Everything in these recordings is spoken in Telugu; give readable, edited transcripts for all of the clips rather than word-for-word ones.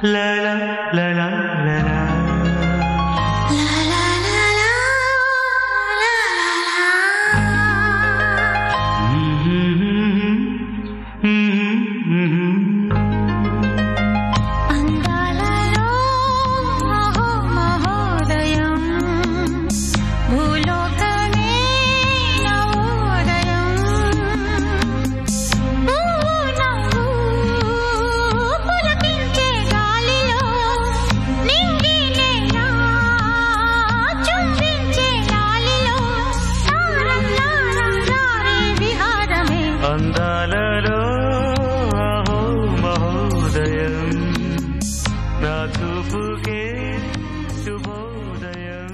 la la la la la la. అందాలలో అహో మహోదయం నా చూపుకే శుభోదయం.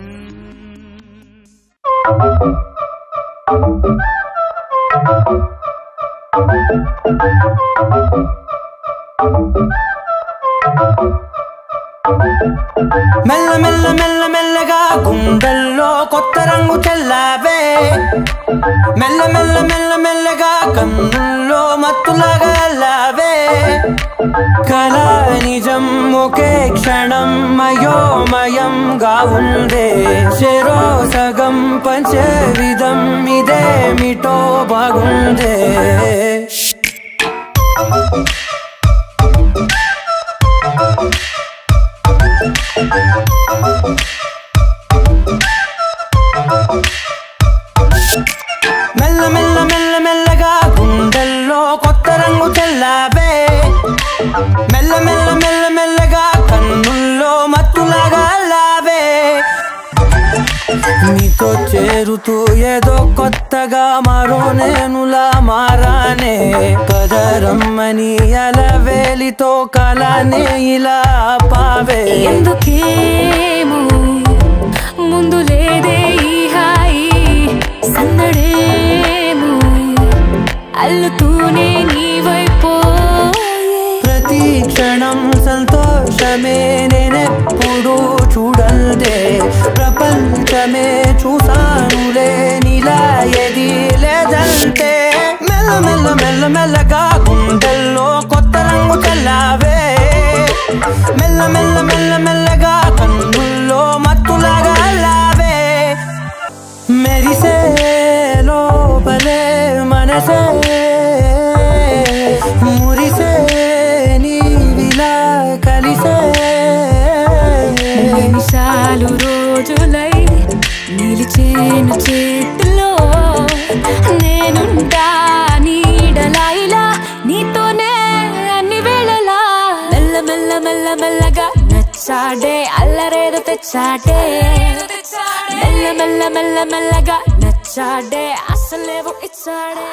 మెల్ల మెల్ల మెల్ల మెల్లగా గుండెల్లో కొత్త రంగు చల్లావే, మెల్ల మెల్ల మెల్ల మెల్లగా కన్నుల్లో మత్తులాగా అల్లావే. కళ నిజం ఒకే క్షణం మయోమయంగా ఉందే, చెరో సగం పంచే విధం ఇదేమిటో బాగుందే. మెల్ల మెల్ల మెల్ల మెల్లగా గుండెల్లో కొత్త రంగు చల్లావే, మెల్ల మెల్ల మెల్ల మెల్లగా కన్నుల్లో మత్తులాగా అల్లావే. నీతో చేరుతూ ఏదో కొత్తగా మరో నేనులా మారానే, కదరమ్మని అలవేలితో కలానే ఇలా పావే. ఎందుకేమో ముందు లేదే ఈ హాయి, సందడేమో అల్లుతూనే నీ వైపో. ప్రతి క్షణం సంతోషమే నేనెప్పుడు చూడల్దే, ప్రపంచమే చూసానులే నీలా ఏది లేదంటే. మెల్ల మెల్ల మెల్ల మెల్లగా గుండెల్లో కొత్త రంగు చల్లావే, మెల్ల మెల్ల మెల్ల మెల్లగా కన్నుల్లో మత్తులాగా అల్లావే. మెరిసే లోపలే మనసే మురిసే నీవిలా కలిసే. నిమిషాలు రోజులై నిలిచేను చేతిలో, నేనుంటా నీడలా ఇలా నీతోనే అన్ని వేళలా. మెల్ల మెల్ల మెల్ల మెల్లగా నచ్చాడే అల్లరేదో తెచ్చాడే, మెల్ల మెల్ల మెల్ల మెల్లగా నచ్చాడే అసలేవో ఇచ్చాడే.